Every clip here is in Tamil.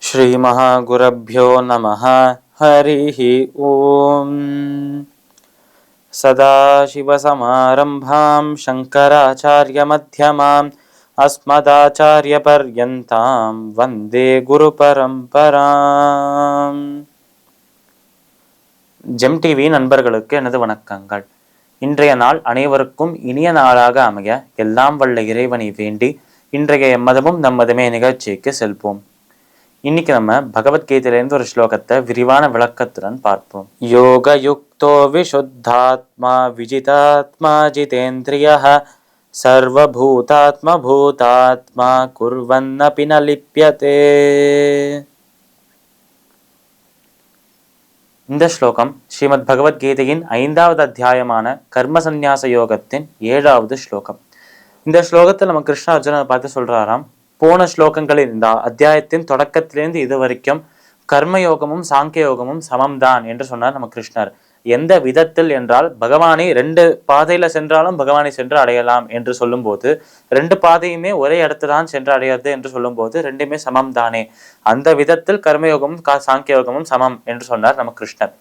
ஸ்ரீ மகாகுரப்யோ நமஹ. ஹரிஹி ஓம். சதாசிவசமாரம்பாம் சங்கராச்சார்ய மத்யமாம் அஸ்மதாச்சார்ய பர்யந்தாம் வந்தே குரு பரம்பராம். ஜெம் டிவி நண்பர்களுக்கு எனது வணக்கங்கள். இன்றைய நாள் அனைவருக்கும் இனிய நாளாக அமைய எல்லாம் வல்ல இறைவனை வேண்டி இன்றைய எம்மதமும் நம்மதமே நிகழ்ச்சிக்கு செல்வோம். இன்னைக்கு நம்ம பகவத்கீதையிலிருந்து ஒரு ஸ்லோகத்தை விரிவான விளக்கத்துடன் பார்ப்போம். யோக யுக்தோ விஷுத்தாத்மா விஜிதாத்மா ஜிதேந்திரியः சர்வபூதாத்ம பூதாத்மா குர்வன்னபி ந லிப்யதே. இந்த ஸ்லோகம் ஸ்ரீமத் பகவத்கீதையின் 5வது அத்தியாயமான கர்ம சந்நியாச யோகத்தின் 7வது ஸ்லோகம். இந்த ஸ்லோகத்தில் நம்ம கிருஷ்ண அர்ஜுனனை பார்த்து சொல்றாராம், போன ஸ்லோகங்களில் இந்த அத்தியாயத்தின் தொடக்கத்திலிருந்து இது வரைக்கும் கர்மயோகமும் சாங்கிய யோகமும் சமம்தான் என்று சொன்னார் நம்ம கிருஷ்ணர். எந்த விதத்தில் என்றால், பகவானை 2 பாதையில சென்றாலும் பகவானை சென்று அடையலாம் என்று சொல்லும் போது, 2 பாதையுமே ஒரே இடத்துதான் சென்று அடையாது என்று சொல்லும் போது ரெண்டுமே சமம் தானே, அந்த விதத்தில் கர்மயோகமும் சாங்கிய யோகமும் சமம் என்று சொன்னார் நம்ம கிருஷ்ணர்.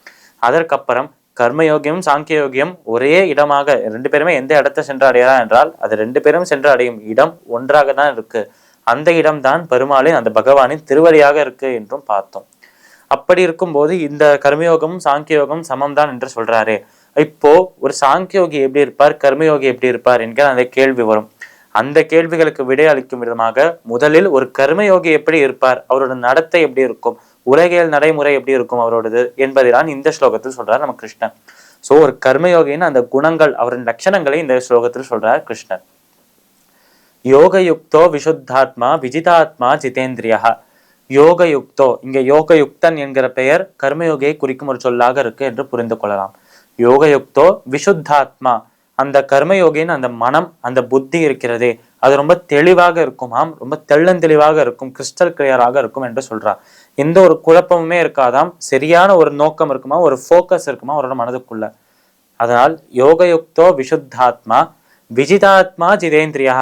அதற்கப்புறம் கர்மயோகியம் சாங்கிய யோகியம் ஒரே இடமாக 2 பேருமே எந்த இடத்தை சென்று அடையலாம் என்றால், அது 2 பேரும் சென்று அடையும் இடம் ஒன்றாக தான் இருக்கு. அந்த இடம்தான் பெருமாளின், அந்த பகவானின் திருவடியாக இருக்கு என்றும் பார்த்தோம். அப்படி இருக்கும்போது இந்த கர்மயோகமும் சாங்கியோகம் சமம் தான் என்று சொல்றாரு. இப்போ ஒரு சாங்கியோகி எப்படி இருப்பார், கர்மயோகி எப்படி இருப்பார் என்கிற அந்த கேள்வி வரும். அந்த கேள்விகளுக்கு விடை அளிக்கும் விதமாக முதலில் ஒரு கர்மயோகி எப்படி இருப்பார், அவரோட நடத்தை எப்படி இருக்கும், உலகியல் நடைமுறை எப்படி இருக்கும் அவரோடது என்பதைதான் இந்த ஸ்லோகத்தில் சொல்றார் நம்ம கிருஷ்ணன். சோ ஒரு கர்மயோகின்னு அந்த குணங்கள், அவரின் லட்சணங்களை இந்த ஸ்லோகத்தில் சொல்றார் கிருஷ்ணர். யோகயுக்தோ விஷுத்தாத்மா விஜிதாத்மா ஜிதேந்திரியா. யோகயுக்தோ, இங்க யோகயுக்தன் என்கிற பெயர் கர்மயோகியை குறிக்கும் ஒரு சொல்லாக இருக்கு என்று புரிந்து கொள்ளலாம். யோகயுக்தோ விஷுத்தாத்மா, அந்த கர்மயோகியின் அந்த மனம், அந்த புத்தி இருக்கிறதே, அது ரொம்ப தெளிவாக இருக்குமாம், ரொம்ப தெள்ளந்தெளிவாக இருக்கும், கிறிஸ்டல் கிளியராக இருக்கும் என்று சொல்றார். எந்த ஒரு குழப்பமுமே இருக்காதாம், சரியான ஒரு நோக்கம் இருக்குமா, ஒரு ஃபோக்கஸ் இருக்குமா அவரோட மனதுக்குள்ள. அதனால் யோகயுக்தோ விஷுத்தாத்மா விஜிதாத்மா ஜிதேந்திரியா.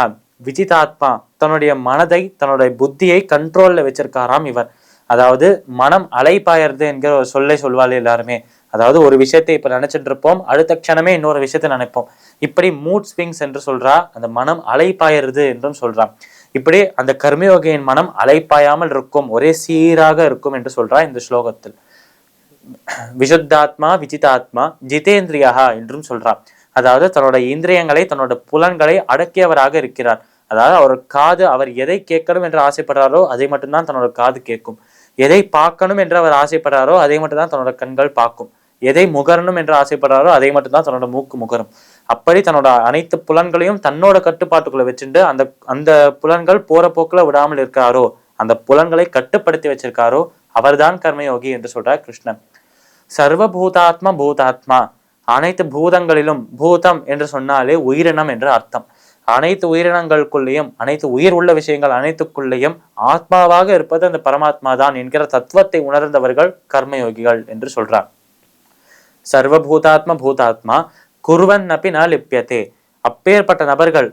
விஜிதாத்மா, தன்னுடைய மனதை தன்னுடைய புத்தியை கண்ட்ரோல்ல வச்சிருக்காராம் இவர். அதாவது மனம் அலைப்பாயறது என்கிற ஒரு சொல்லை சொல்வாள் எல்லாருமே. அதாவது ஒரு விஷயத்தை இப்ப நினைச்சிட்டு இருப்போம், அடுத்த க்ஷணமே இன்னொரு விஷயத்தை நினைப்போம். இப்படி மூட் ஸ்விங்ஸ் என்று சொல்றா, அந்த மனம் அலைப்பாயறது என்றும் சொல்றா. இப்படி அந்த கர்மயோகியின் மனம் அலைப்பாயாமல் இருக்கும், ஒரே சீராக இருக்கும் என்று சொல்றா இந்த ஸ்லோகத்தில். விஷுத்தாத்மா விஜிதாத்மா ஜிதேந்திரியா என்றும் சொல்றார். அதாவது தன்னோட இந்திரியங்களை, தன்னோட புலன்களை அடக்கியவராக இருக்கிறார். அதாவது அவர் காது, அவர் எதை கேட்கணும் என்று ஆசைப்படுறாரோ அதை மட்டும்தான் தன்னோட காது கேட்கும். எதை பார்க்கணும் என்று அவர் ஆசைப்படுறாரோ அதை மட்டும்தான் தன்னோட கண்கள் பார்க்கும். எதை முகரணும் என்று ஆசைப்படுறாரோ அதை மட்டும்தான் தன்னோட மூக்கு முகரும். அப்படி தன்னோட அனைத்து புலன்களையும் தன்னோட கட்டுப்பாட்டுக்குள்ள வச்சுட்டு அந்த அந்த புலன்கள் போற போக்குல விடாமல் இருக்காரோ, அந்த புலன்களை கட்டுப்படுத்தி வச்சிருக்காரோ, அவர்தான் கர்மயோகி என்று சொல்றார் கிருஷ்ணன். சர்வபூதாத்மா பூதாத்மா, அனைத்து பூதங்களிலும், பூதம் என்று சொன்னாலே உயிரினம் என்று அர்த்தம். அனைத்து உயிரினங்களுக்குள்ளேயும், அனைத்து உயிர் உள்ள விஷயங்கள் அனைத்துக்குள்ளேயும் ஆத்மாவாக இருப்பது அந்த பரமாத்மா தான் என்கிற தத்துவத்தை உணர்ந்தவர்கள் கர்மயோகிகள் என்று சொல்றார். சர்வபூதாத்மா பூதாத்மா குர்வன் அப்பி ந லிப்யதே. அப்பேற்பட்ட நபர்கள்,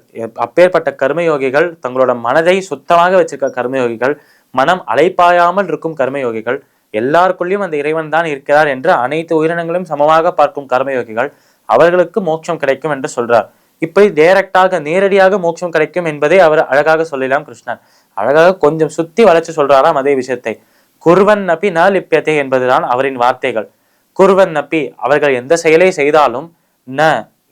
அப்பேற்பட்ட கர்மயோகிகள், தங்களோட மனதை சுத்தமாக வச்சிருக்க கர்மயோகிகள், மனம் அலைப்பாயாமல் இருக்கும் கர்மயோகிகள், எல்லாருக்குள்ளேயும் அந்த இறைவன் தான் இருக்கிறார் என்று அனைத்து உயிரினங்களையும் சமமாக பார்க்கும் கர்மயோகிகள், அவர்களுக்கு மோட்சம் கிடைக்கும் என்று சொல்றார். இப்படி டைரக்டாக, நேரடியாக மோட்சம் கிடைக்கும் என்பதை அவர் அழகாக சொல்லலாம் கிருஷ்ணன். அழகாக கொஞ்சம் சுத்தி வளைச்சு சொல்றாராம் அதே விஷயத்தை. குர்வன் அப்பி ந லிப்யதே என்பதுதான் அவரின் வார்த்தைகள். குர்வன் அப்பி, அவர்கள் எந்த செயலை செய்தாலும் ந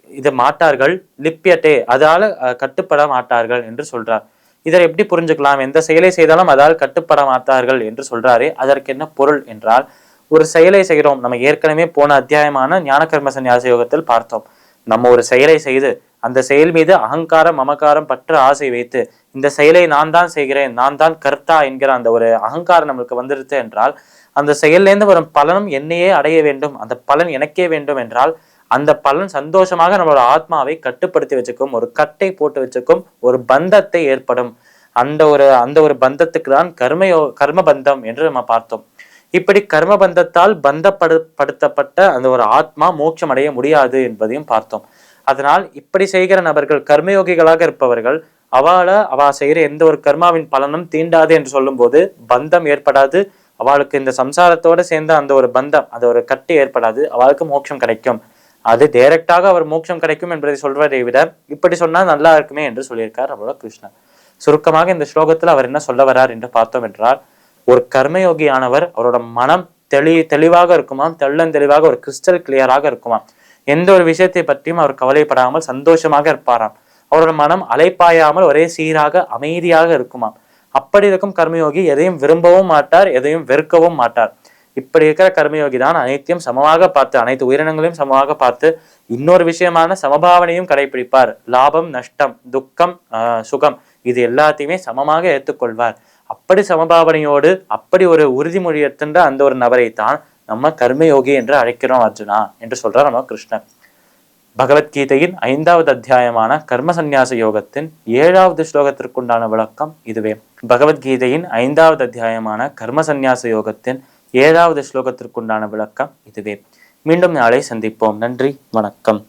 இது மாட்டார்கள், லிப்யதே அதால கட்டுப்பட மாட்டார்கள் என்று சொல்றார். இதை எப்படி புரிஞ்சுக்கலாம்? எந்த செயலை செய்தாலும் அதால் கட்டுப்பட மாட்டார்கள் என்று சொல்றாரு. அதற்கு என்ன பொருள் என்றால், ஒரு செயலை செய்கிறோம். நம்ம ஏற்கனவே போன அத்தியாயமான ஞான கர்ம சந்நியாச யோகத்தில் பார்த்தோம். நம்ம ஒரு செயலை செய்து அந்த செயல் மீது அகங்காரம், மமகாரம், பற்று, ஆசை வைத்து இந்த செயலை நான் தான் செய்கிறேன், நான் தான் கர்த்தா என்கிற அந்த ஒரு அகங்காரம் நம்மளுக்கு வந்துருது என்றால், அந்த செயல்லேருந்து வரும் பலனும் என்னையே அடைய வேண்டும், அந்த பலன் எனக்கே வேண்டும் என்றால், அந்த பலன் சந்தோஷமாக நம்மளோட ஆத்மாவை கட்டுப்படுத்தி வச்சுக்கும், ஒரு கட்டை போட்டு வச்சுக்கும், ஒரு பந்தத்தை ஏற்படும். அந்த ஒரு பந்தத்துக்கு தான் கர்ம பந்தம் என்று நம்ம பார்த்தோம். இப்படி கர்ம பந்தத்தால் பந்தப்படுத்தப்பட்ட அந்த ஒரு ஆத்மா மோட்சம் அடைய முடியாது என்பதையும் பார்த்தோம். அதனால் இப்படி செய்கிற நபர்கள் கர்மயோகிகளாக இருப்பவர்கள் அவ செய்கிற எந்த ஒரு கர்மாவின் பலனும் தீண்டாது என்று சொல்லும் போது பந்தம் ஏற்படாது. அவளுக்கு இந்த சம்சாரத்தோட சேர்ந்த அந்த ஒரு பந்தம், அது ஒரு கட்டு ஏற்படாது. அவளுக்கு மோட்சம் கிடைக்கும். அது டைரக்டாக அவர் மோட்சம் கிடைக்கும் என்பதை சொல்வதை விட இப்படி சொன்னால் நல்லா இருக்குமே என்று சொல்லியிருக்கார் நம்மளோட கிருஷ்ணர். சுருக்கமாக இந்த ஸ்லோகத்தில் அவர் என்ன சொல்ல வர்றார் என்று பார்த்தோம் என்றால், ஒரு கர்மயோகியானவர் அவரோட மனம் தெளிவாக இருக்குமாம், தெளிவாக ஒரு கிறிஸ்டல் கிளியராக இருக்குமாம். எந்த ஒரு விஷயத்தை பற்றியும் அவர் கவலைப்படாமல் சந்தோஷமாக இருப்பாராம். அவரோட மனம் அலைப்பாயாமல் ஒரே சீராக அமைதியாக இருக்குமாம். அப்படி இருக்கும் கர்மயோகி எதையும் விரும்பவும் மாட்டார், எதையும் வெறுக்கவும் மாட்டார். இப்படி இருக்கிற கர்மயோகி தான் அனைத்தையும் சமமாக பார்த்து, அனைத்து உயிரினங்களையும் சமமாக பார்த்து, இன்னொரு விஷயமான சமபாவனையும் கடைபிடிப்பார். லாபம் நஷ்டம், துக்கம் சுகம், இது எல்லாத்தையுமே சமமாக ஏற்றுக்கொள்வார். அப்படி சமபாவனையோடு அப்படி ஒரு உறுதிமொழி எடுத்துன்ற அந்த ஒரு நபரை தான் நம்ம கர்மயோகி என்று அழைக்கிறோம் அர்ஜுனா என்று சொல்றார் நம்ம கிருஷ்ணர். பகவத்கீதையின் 5வது அத்தியாயமான கர்ம சந்நியாச யோகத்தின் 7வது ஸ்லோகத்திற்குண்டான விளக்கம் இதுவே. பகவத்கீதையின் 5வது அத்தியாயமான கர்ம சந்நியாச யோகத்தின் 7வது ஸ்லோகத்திற்குண்டான விளக்கம் இதுவே. மீண்டும் நாளை சந்திப்போம். நன்றி, வணக்கம்.